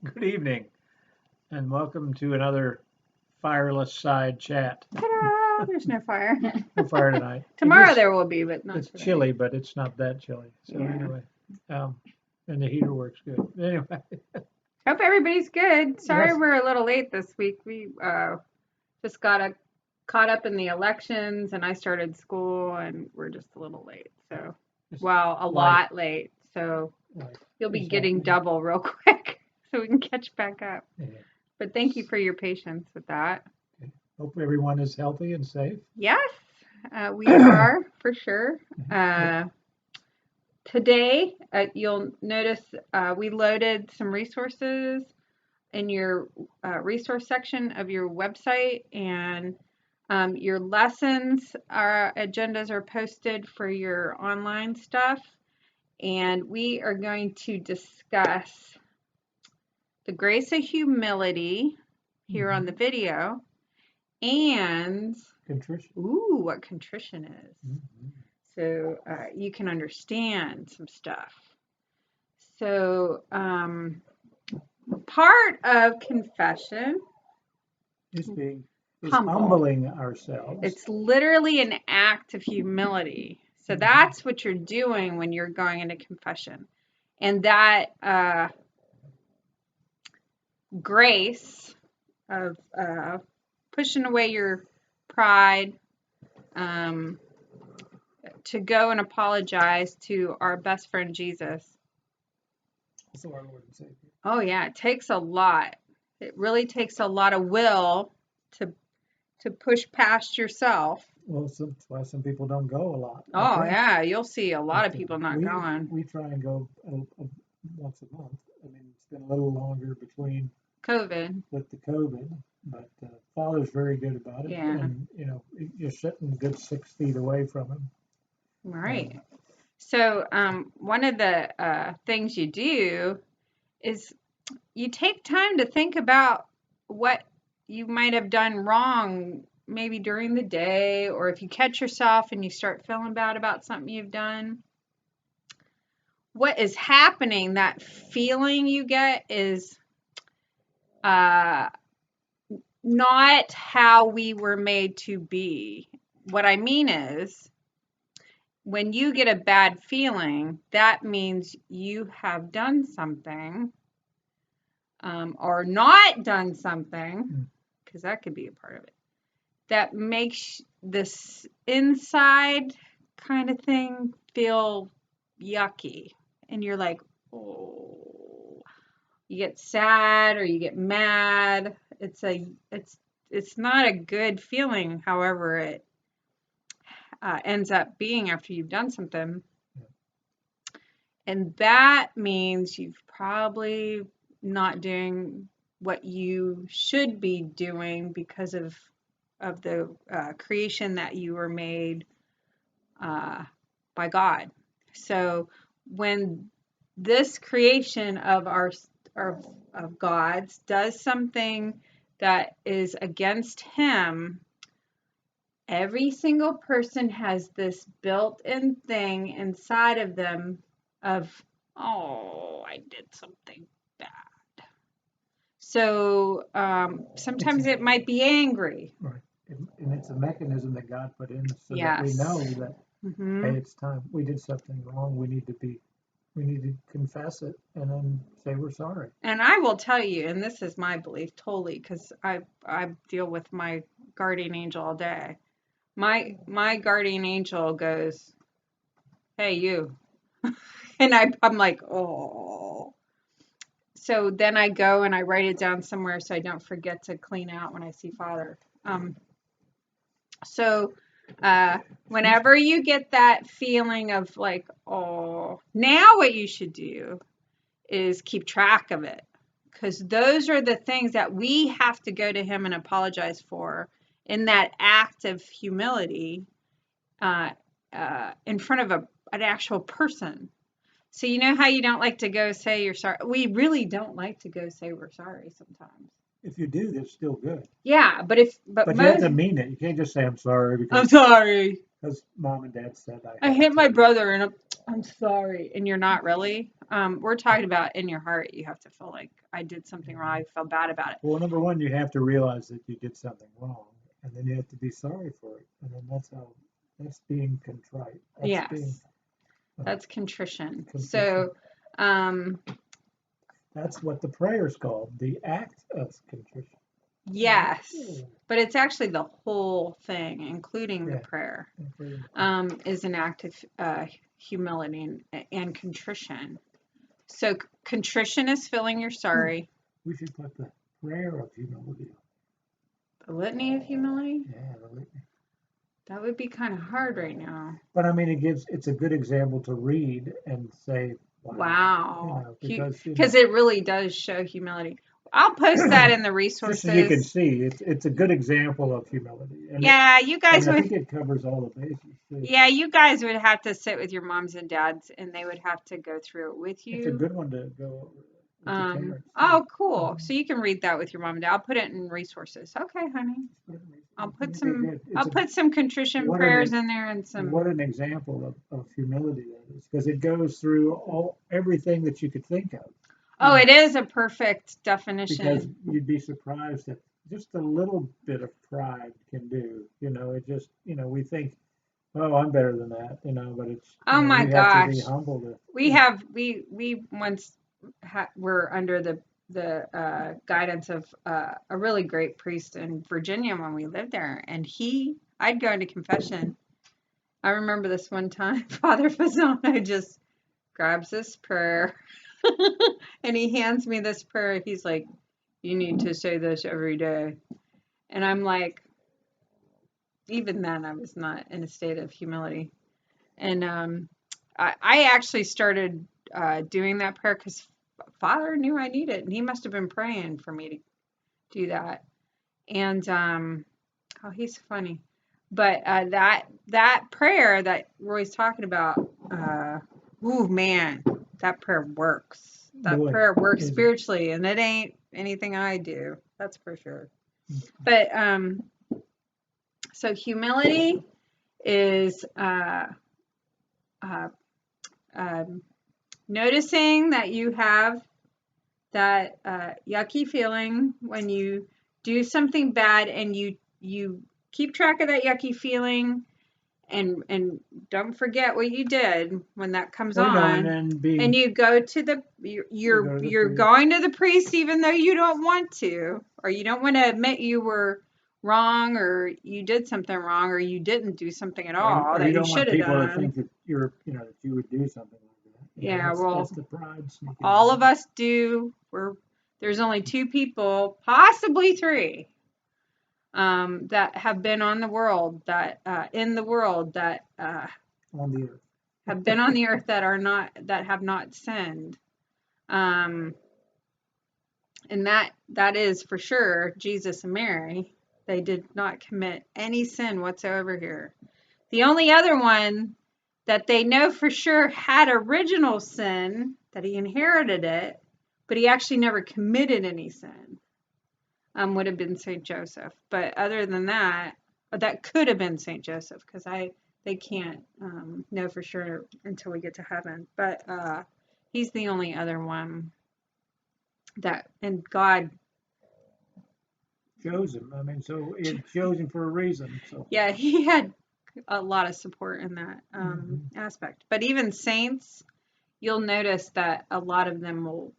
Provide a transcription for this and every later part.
Good evening, and welcome to another fireless side chat. Ta-da! There's no fire. No fire tonight. Tomorrow there will be, but not It's today. chilly, but it's not that chilly. So Yeah. anyway, and the heater works good. Anyway, Hope everybody's good. Sorry Yes. we're a little late this week. We just caught up in the elections, and I started school, and we're just a little late. So, Just well, a life. lot late. So Life you'll be is getting happening. double real quick, so we can catch back up. Yeah. But thank you for your patience with that. Hope everyone is healthy and safe. Yes, we are for sure. Today, you'll notice we loaded some resources in your resource section of your website, and your lessons agendas are posted for your online stuff. And we are going to discuss the grace of humility here on the video and Contrition. what contrition is. Mhm. So you can understand some stuff. So part of confession Is Humble. humbling ourselves. It's literally an act of humility. So that's what you're doing when you're going into confession. And that grace of pushing away your pride, to go and apologize to our best friend Jesus. So our Lord and Savior. Oh yeah, it takes a lot. It really takes a lot of will to push past yourself. Well, that's why some people don't go a lot. Oh Okay? yeah, you'll see a lot of people not going. We try and go once a month. I mean, it's been a little longer between COVID. with the COVID, but Father's very good about it. Yeah. And, you're sitting a good 6 feet away from him. Right. So one of the things you do is you take time to think about what you might have done wrong, maybe during the day, or if you catch yourself and you start feeling bad about something you've done. What is happening, that feeling you get, is not how we were made to be. What I mean is, when you get a bad feeling, that means you have done something or not done something, because that could be a part of it, that makes this inside kind of thing feel yucky. And you're like, oh, you get sad or you get mad. It's not a good feeling, however it ends up being after you've done something. And that means you've probably not doing what you should be doing because of the creation that you were made by God. So when this creation of of God's does something that is against Him, every single person has this built-in thing inside of them of, oh, I did something bad. So sometimes it might be angry. Right. And it's a mechanism that God put in so Yes. that we know that, hey, it's time. We did something wrong. We need to confess it and then say we're sorry. And I will tell you, and this is my belief totally, because I deal with my guardian angel all day. My guardian angel goes, hey, you. And I'm like, oh. So then I go and I write it down somewhere so I don't forget to clean out when I see Father. So whenever you get that feeling of like, oh, now what you should do is keep track of it. Because those are the things that we have to go to Him and apologize for in that act of humility in front of an actual person. So you know how you don't like to go say you're sorry? We really don't like to go say we're sorry sometimes. If you do, that's still good. Yeah, but you have to mean it. You can't just say I'm sorry because I'm sorry. Because mom and dad said I had hit my to. brother and I'm sorry. And you're not really. We're talking about in your heart, you have to feel like I did something wrong. I feel bad about it. Well, number one, you have to realize that you did something wrong, and then you have to be sorry for it, and then that's being contrite. That's being Yes, that's contrition. contrition. So, um, That's what the prayer is called, the act of contrition. yes, Yeah. but it's actually the whole thing, including the Yeah. prayer, Including the prayer. is an act of humility and contrition. So, contrition is feeling you're sorry. We should put the prayer of humility. The litany of humility? Yeah, the litany. That would be kind of hard right now. But I mean, it's a good example to read and say, Wow. because Because it really does show humility. I'll post that in the just so you can resources. see, it's a good example of humility, Yeah, you guys and I would. think it covers all the bases too. Yeah, you guys would have to sit with your moms and dads, and they would have to go through it with It's a you. good one to go over with the parents too. Oh, cool. So you can read that with your mom and dad. I'll put it in resources. Okay, honey. It'd be good. I'll put some contrition What prayers in there and some. what an example of humility that is, because it goes through everything that you could think of. Oh, it is a perfect Because definition. you'd be surprised at just a little bit of pride can do. It just, we think, oh, I'm better than that, but it's, Oh my we have to be gosh. humble to, We once were under the guidance of a really great priest in Virginia when we lived there, and I'd go into confession. I remember this one time, Father Fasano just grabs this prayer and he hands me this prayer. He's like, "You need to say this every day," and I'm like, even then, I was not in a state of humility, and I actually started doing that prayer because Father knew I needed it, and he must have been praying for me to do that. And oh, he's funny. But that prayer that Roy's talking about, ooh man, that prayer works. That boy, prayer works is it. spiritually, and it ain't anything I do. That's for sure. But so humility is uh, noticing that you have that yucky feeling when you do something bad, and you keep track of that yucky feeling, and don't forget what you did when that comes Well, on, and you go to the you're going to the priest even though you don't want to, or you don't want to admit you were wrong, or you did something wrong, or you didn't do something at all or that you you don't want should have people to done. think that that you would do something like that. Yeah, well, that's the pride sneaking all in. of us do. There's only two people, possibly three, that have been on the world that in the world that On the earth. have been on the earth that have not sinned, and that is for sure Jesus and Mary. They did not commit any sin whatsoever here. The only other one that they know for sure had original sin, that he inherited it, but he actually never committed any sin, would have been Saint Joseph. But other than that, that could have been Saint Joseph, because they can't know for sure until we get to heaven. But he's the only other one that, and God. Chose him. I mean, so it chose him for a reason. So Yeah, he had a lot of support in that aspect. But even saints, you'll notice that a lot of them will,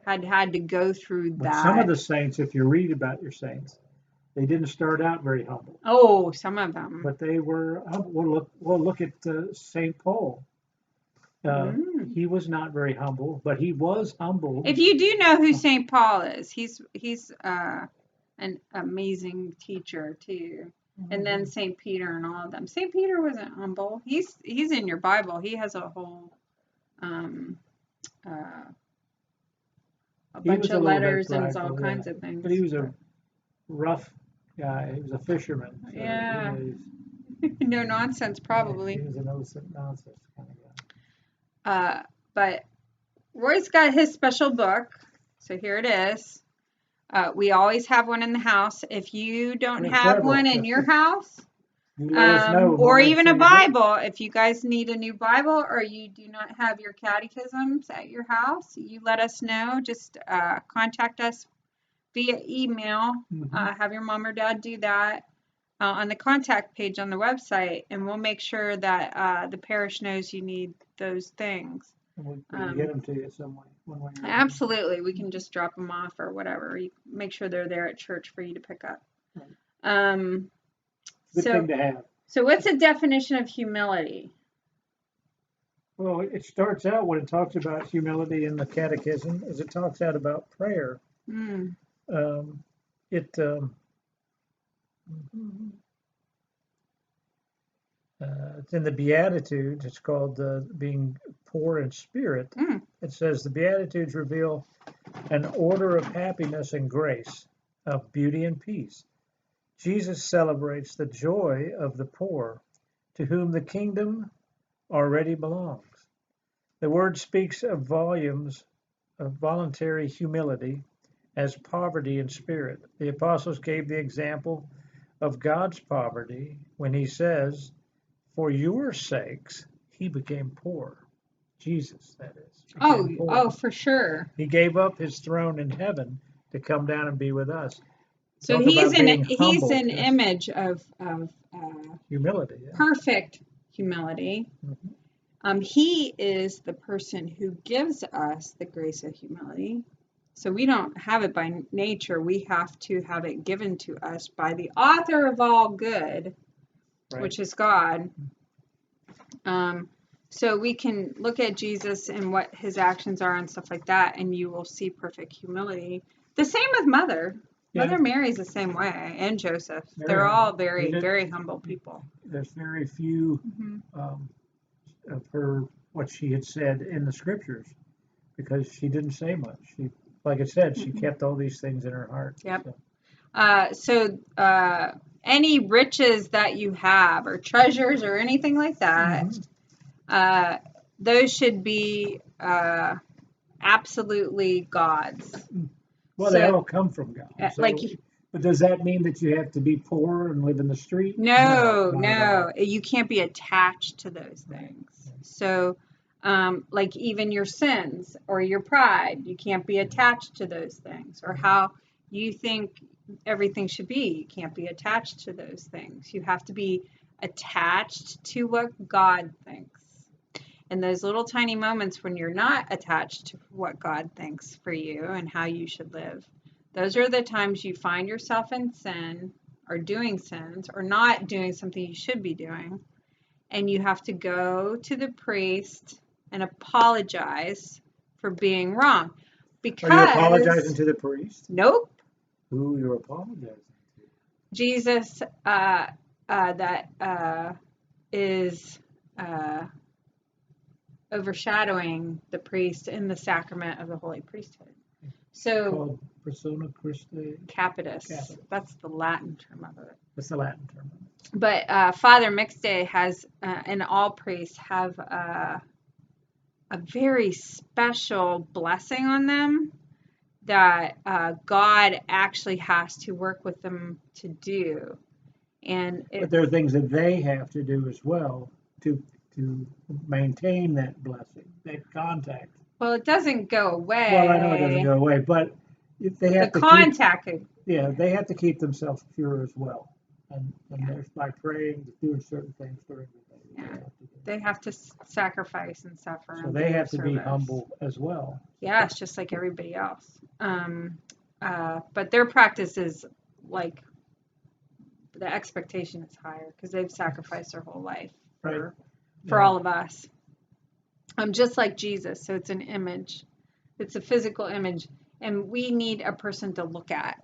had to go through but some of that. the saints, if you read about your saints, they didn't start out very humble. Oh, some of them. But they were. We'll look at Saint Paul. He was not very humble, but he was humble. If you do know who Saint Paul is, he's an amazing teacher too. And then Saint Peter and all of them. Saint Peter wasn't humble. He's in your Bible. He has a whole a bunch of letters and all kinds of things. But he was a rough guy. He was a fisherman. So, yeah. No nonsense, probably. He was a nonsense kind of guy. But Roy's got his special book. So here it is. We always have one in the house. If you don't have one in your house, You let us know, and we'll Or make even sure a you get it. Bible. If you guys need a new Bible or you do not have your catechisms at your house, you let us know. Just contact us via email. Have your mom or dad do that on the contact page on the website, and we'll make sure that the parish knows you need those things. And we can get them to you some way, one way or another. Absolutely. We can just drop them off or whatever. You make sure they're there at church for you to pick up. Right. Good thing to have. So what's the definition of humility? Well, it starts out when it talks about humility in the catechism, as it talks out about prayer. It's in the Beatitudes. It's called being poor in spirit. It says the Beatitudes reveal an order of happiness and grace, of beauty and peace. Jesus celebrates the joy of the poor, to whom the kingdom already belongs. The word speaks of volumes of voluntary humility as poverty in spirit. The apostles gave the example of God's poverty when he says, "For your sakes, he became poor." Jesus, that is. Oh, for sure. He gave up his throne in heaven to come down and be with us. So he's an image of humility, perfect humility. He is the person who gives us the grace of humility. So we don't have it by nature. We have to have it given to us by the author of all good, right, which is God. So we can look at Jesus and what his actions are and stuff like that, and you will see perfect humility. The same with Mother. Yeah. Mother Mary's the same way, and Joseph. They're all very, very humble people. There's very few of her, what she had said in the scriptures, because she didn't say much. She, like I said, she kept all these things in her heart. Yep. So any riches that you have or treasures or anything like that, those should be absolutely God's. Well, they all come from God. So, but does that mean that you have to be poor and live in the street? No. You can't be attached to those things. So, like even your sins or your pride, you can't be attached to those things. Or how you think everything should be, you can't be attached to those things. You have to be attached to what God thinks. And those little tiny moments when you're not attached to what God thinks for you and how you should live, those are the times you find yourself in sin or doing sins or not doing something you should be doing. And you have to go to the priest and apologize for being wrong. Because are you apologizing to the priest? Nope. Who you're apologizing to? Jesus, is overshadowing the priest in the sacrament of the holy priesthood. So called persona Christi capitis. That's the Latin term of it. That's the Latin term. But Father Mixte has, and all priests have a very special blessing on them that God actually has to work with them to do. But there are things that they have to do as well to maintain that blessing, that contact. Well, it doesn't go away. Well, I know it doesn't go away, but they have they have to keep themselves pure as well. And there's by praying, doing certain things during the day. Yeah. They have to sacrifice and suffer. So they have to be humble as well. Yeah, it's just like everybody else. But their practice is like, the expectation is higher because they've sacrificed their whole life for all of us. Just like Jesus. So it's an image. It's a physical image. And we need a person to look at.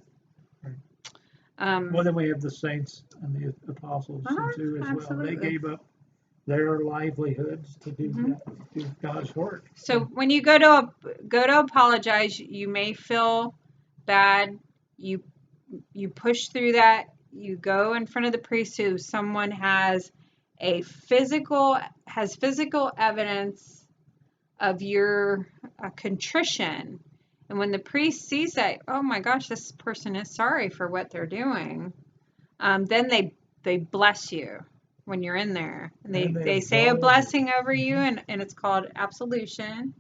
Well, then we have the saints and the apostles too as well. They gave up their livelihoods to do God's work. So when you go to apologize, you may feel bad. You push through that. You go in front of the priest who someone has physical evidence of your contrition. And when the priest sees that, oh my gosh, this person is sorry for what they're doing, then they bless you when you're in there. And And they say a absolve blessing over you, Mhm. and it's called absolution.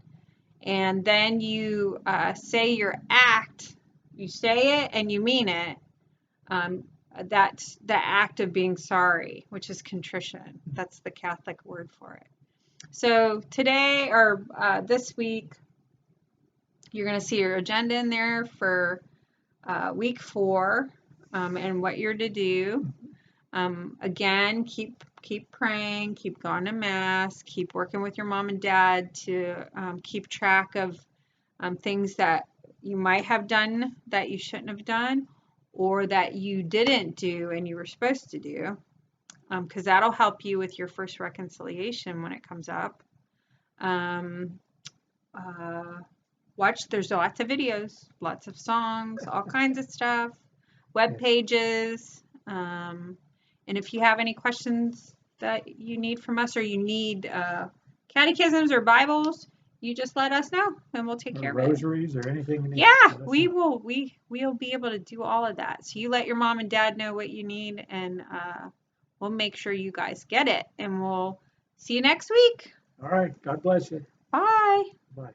And then you say your act. You say it and you mean it. Um, that's the act of being sorry, which is contrition. That's the Catholic word for it. So today or this week, you're going to see your agenda in there for week 4 and what you're to do. Again, keep praying, keep going to mass, keep working with your mom and dad to keep track of things that you might have done that you shouldn't have done, or that you didn't do and you were supposed to do, because that'll help you with your first reconciliation when it comes up. Um, there's lots of videos, lots of songs, all kinds of stuff, web pages. And if you have any questions that you need from us, or you need catechisms or Bibles, you just let us know and we'll take care of it. Rosaries or anything you need. Yeah, we'll be able to do all of that. So you let your mom and dad know what you need, and we'll make sure you guys get it. And we'll see you next week. All right. God bless you. Bye. Bye.